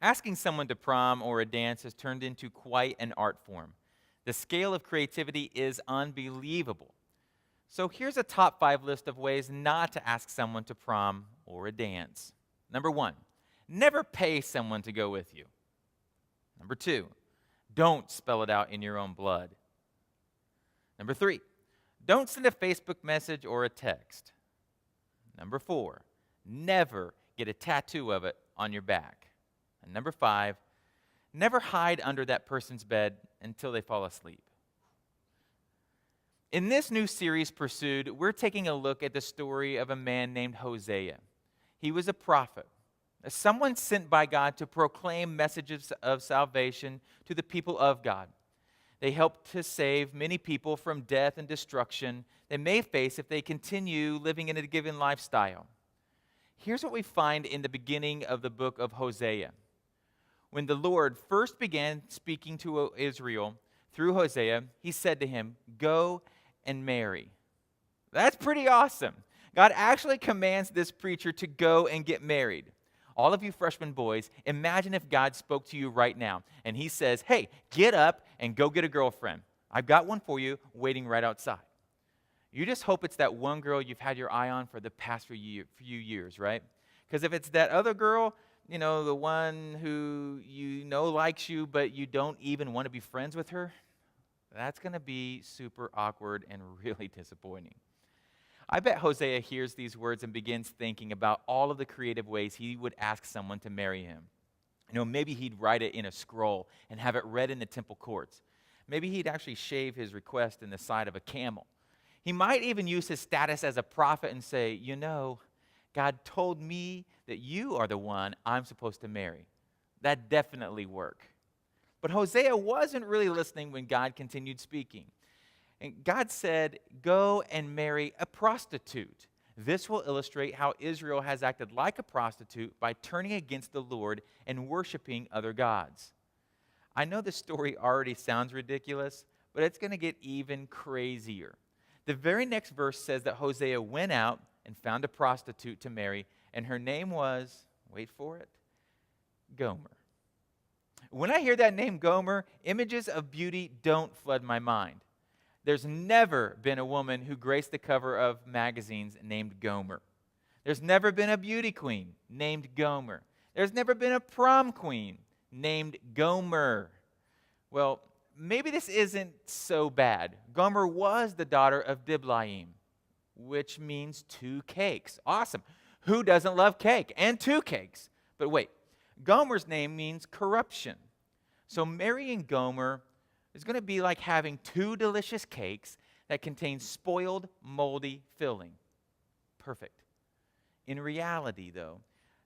Asking someone to prom or a dance has turned into quite an art form. The scale of creativity is unbelievable. So here's a top 5 list of ways not to ask someone to prom or a dance. Number 1, never pay someone to go with you. Number 2, don't spell it out in your own blood. Number 3, don't send a Facebook message or a text. Number 4, never get a tattoo of it on your back. And number 5, never hide under that person's bed until they fall asleep. In this new series, Pursued, we're taking a look at the story of a man named Hosea. He was a prophet, someone sent by God to proclaim messages of salvation to the people of God. They helped to save many people from death and destruction they may face if they continue living in a given lifestyle. Here's what we find in the beginning of the book of Hosea. When the Lord first began speaking to Israel through Hosea, he said to him, "Go and marry." That's pretty awesome. God actually commands this preacher to go and get married. All of you freshman boys, imagine if God spoke to you right now and he says, "Hey, get up and go get a girlfriend. I've got one for you waiting right outside." You just hope it's that one girl you've had your eye on for the past few years, right? Because if it's that other girl, the one who likes you, but you don't even want to be friends with her, that's going to be super awkward and really disappointing. I bet Hosea hears these words and begins thinking about all of the creative ways he would ask someone to marry him. Maybe he'd write it in a scroll and have it read in the temple courts. Maybe he'd actually shave his request in the side of a camel. He might even use his status as a prophet and say, God told me that you are the one I'm supposed to marry. That definitely work. But Hosea wasn't really listening when God continued speaking. And God said, "Go and marry a prostitute." This will illustrate how Israel has acted like a prostitute by turning against the Lord and worshiping other gods. I know the story already sounds ridiculous, but it's going to get even crazier. The very next verse says that Hosea went out and found a prostitute to marry, and her name was, wait for it, Gomer. When I hear that name, Gomer, images of beauty don't flood my mind. There's never been a woman who graced the cover of magazines named Gomer. There's never been a beauty queen named Gomer. There's never been a prom queen named Gomer. Well, maybe this isn't so bad. Gomer was the daughter of Diblaim, which means 2 cakes. Awesome. Who doesn't love cake and 2 cakes? But wait, Gomer's name means corruption. So marrying Gomer is going to be like having 2 delicious cakes that contain spoiled, moldy filling. Perfect. In reality, though,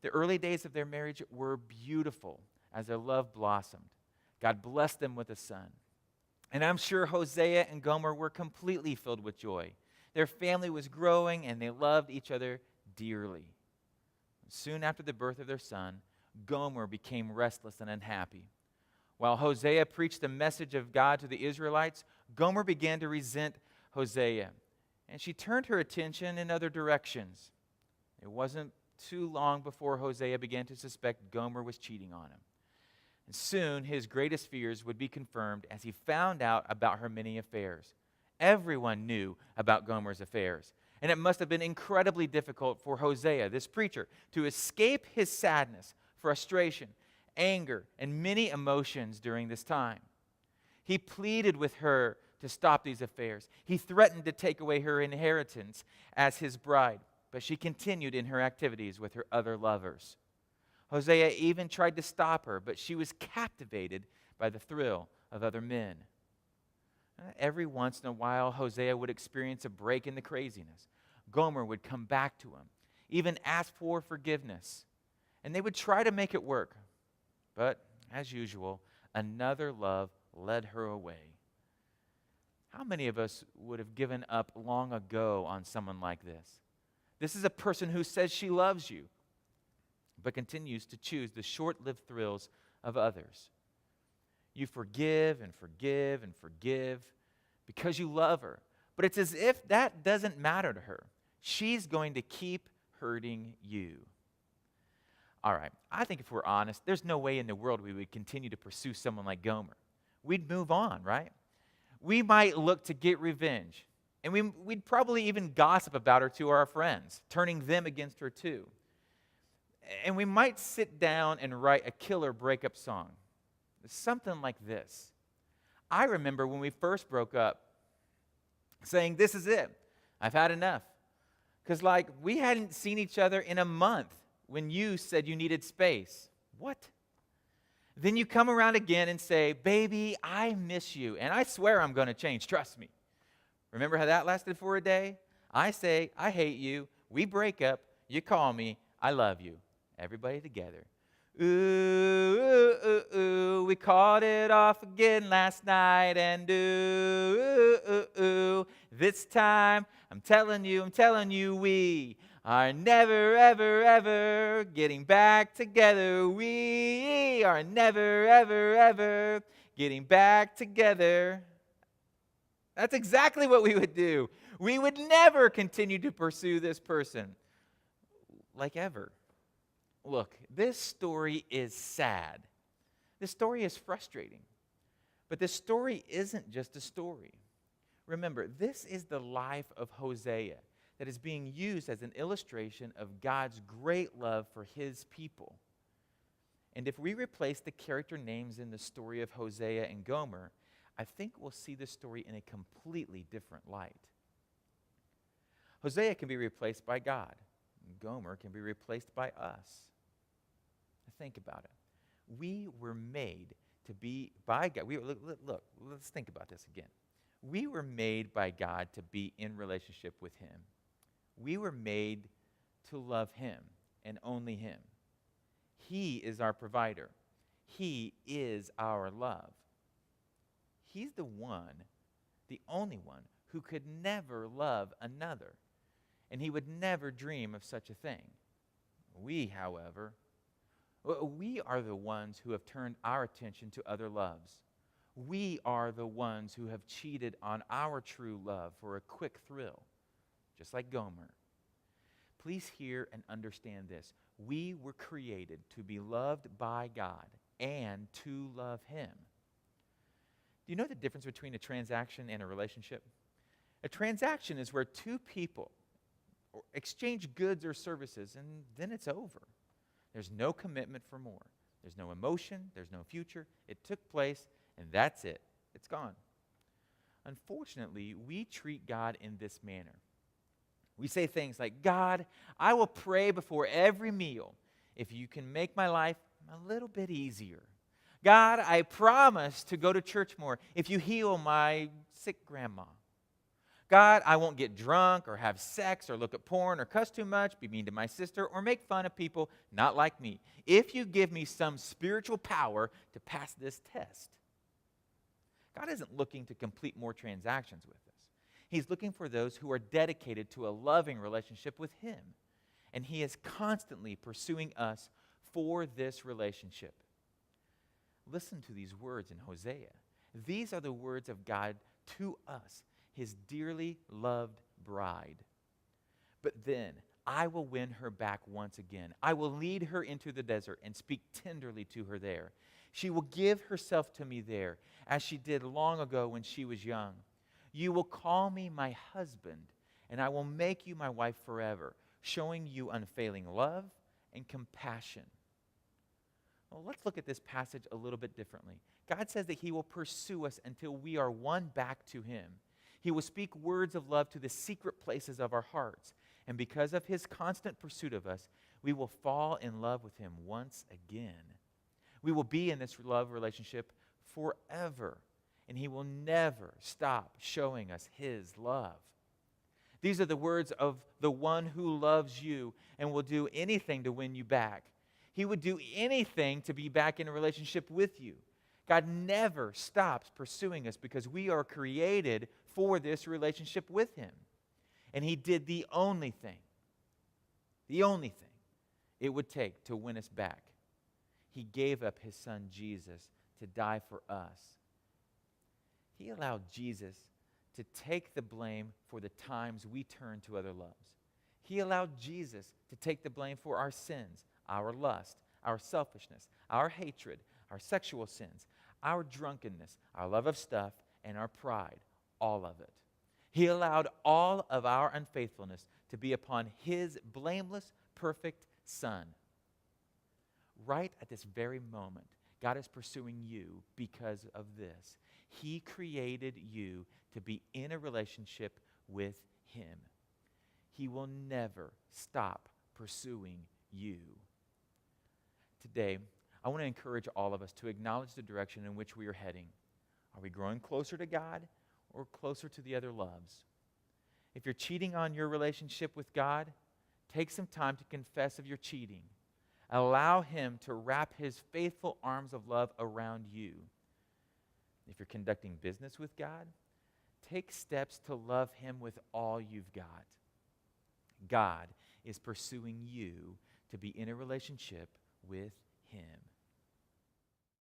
the early days of their marriage were beautiful as their love blossomed. God blessed them with a son. And I'm sure Hosea and Gomer were completely filled with joy. Their family was growing and they loved each other dearly. Soon after the birth of their son, Gomer became restless and unhappy. While Hosea preached the message of God to the Israelites, Gomer began to resent Hosea, and she turned her attention in other directions. It wasn't too long before Hosea began to suspect Gomer was cheating on him. And soon, his greatest fears would be confirmed as he found out about her many affairs. Everyone knew about Gomer's affairs, and it must have been incredibly difficult for Hosea, this preacher, to escape his sadness, frustration, anger, and many emotions during this time. He pleaded with her to stop these affairs. He threatened to take away her inheritance as his bride, but she continued in her activities with her other lovers. Hosea even tried to stop her, but she was captivated by the thrill of other men. Every once in a while, Hosea would experience a break in the craziness. Gomer would come back to him, even ask for forgiveness, and they would try to make it work. But, as usual, another love led her away. How many of us would have given up long ago on someone like this? This is a person who says she loves you, but continues to choose the short-lived thrills of others. You forgive and forgive and forgive because you love her. But it's as if that doesn't matter to her. She's going to keep hurting you. All right, I think if we're honest, there's no way in the world we would continue to pursue someone like Gomer. We'd move on, right? We might look to get revenge. And we'd probably even gossip about her to our friends, turning them against her too. And we might sit down and write a killer breakup song. Something like this. I remember when we first broke up saying, this is it. I've had enough. Because, we hadn't seen each other in a month when you said you needed space. What? Then you come around again and say, baby, I miss you. And I swear I'm going to change. Trust me. Remember how that lasted for a day? I say, I hate you. We break up. You call me. I love you. Everybody together. Ooh, ooh, ooh, ooh, we called it off again last night, and ooh, ooh, ooh, ooh, this time, I'm telling you, we are never, ever, ever getting back together. We are never, ever, ever getting back together. That's exactly what we would do. We would never continue to pursue this person, like ever. Look, this story is sad. This story is frustrating. But this story isn't just a story. Remember, this is the life of Hosea that is being used as an illustration of God's great love for his people. And if we replace the character names in the story of Hosea and Gomer, I think we'll see the story in a completely different light. Hosea can be replaced by God. Gomer can be replaced by us. Think about it. We were made to be by God. Look, let's think about this again. We were made by God to be in relationship with him. We were made to love him and only him. He is our provider. He is our love. He's the one, the only one, who could never love another. And he would never dream of such a thing. We, however, we are the ones who have turned our attention to other loves. We are the ones who have cheated on our true love for a quick thrill, just like Gomer. Please hear and understand this. We were created to be loved by God and to love him. Do you know the difference between a transaction and a relationship? A transaction is where two people exchange goods or services, and then it's over. There's no commitment for more. There's no emotion. There's no future. It took place, and that's it. It's gone. Unfortunately, we treat God in this manner. We say things like, God, I will pray before every meal if you can make my life a little bit easier. God, I promise to go to church more if you heal my sick grandma. God, I won't get drunk or have sex or look at porn or cuss too much, be mean to my sister, or make fun of people not like me, if you give me some spiritual power to pass this test. God isn't looking to complete more transactions with us. He's looking for those who are dedicated to a loving relationship with him. And he is constantly pursuing us for this relationship. Listen to these words in Hosea. These are the words of God to us, his dearly loved bride. But then I will win her back once again. I will lead her into the desert and speak tenderly to her there. She will give herself to me there, as she did long ago when she was young. You will call me my husband, and I will make you my wife forever, showing you unfailing love and compassion. Well, let's look at this passage a little bit differently. God says that he will pursue us until we are won back to him. He will speak words of love to the secret places of our hearts. And because of his constant pursuit of us, we will fall in love with him once again. We will be in this love relationship forever. And he will never stop showing us his love. These are the words of the one who loves you and will do anything to win you back. He would do anything to be back in a relationship with you. God never stops pursuing us because we are created for this relationship with him. And he did the only thing it would take to win us back. He gave up his son Jesus to die for us. He allowed Jesus to take the blame for the times we turn to other loves. He allowed Jesus to take the blame for our sins. our lust, our selfishness, our hatred, our sexual sins, our drunkenness, our love of stuff, and our pride, all of it. He allowed all of our unfaithfulness to be upon his blameless, perfect Son. Right at this very moment, God is pursuing you because of this. He created you to be in a relationship with him. He will never stop pursuing you. Today, I want to encourage all of us to acknowledge the direction in which we are heading. Are we growing closer to God or closer to the other loves? If you're cheating on your relationship with God, take some time to confess of your cheating. Allow him to wrap his faithful arms of love around you. If you're conducting business with God, take steps to love him with all you've got. God is pursuing you to be in a relationship with him.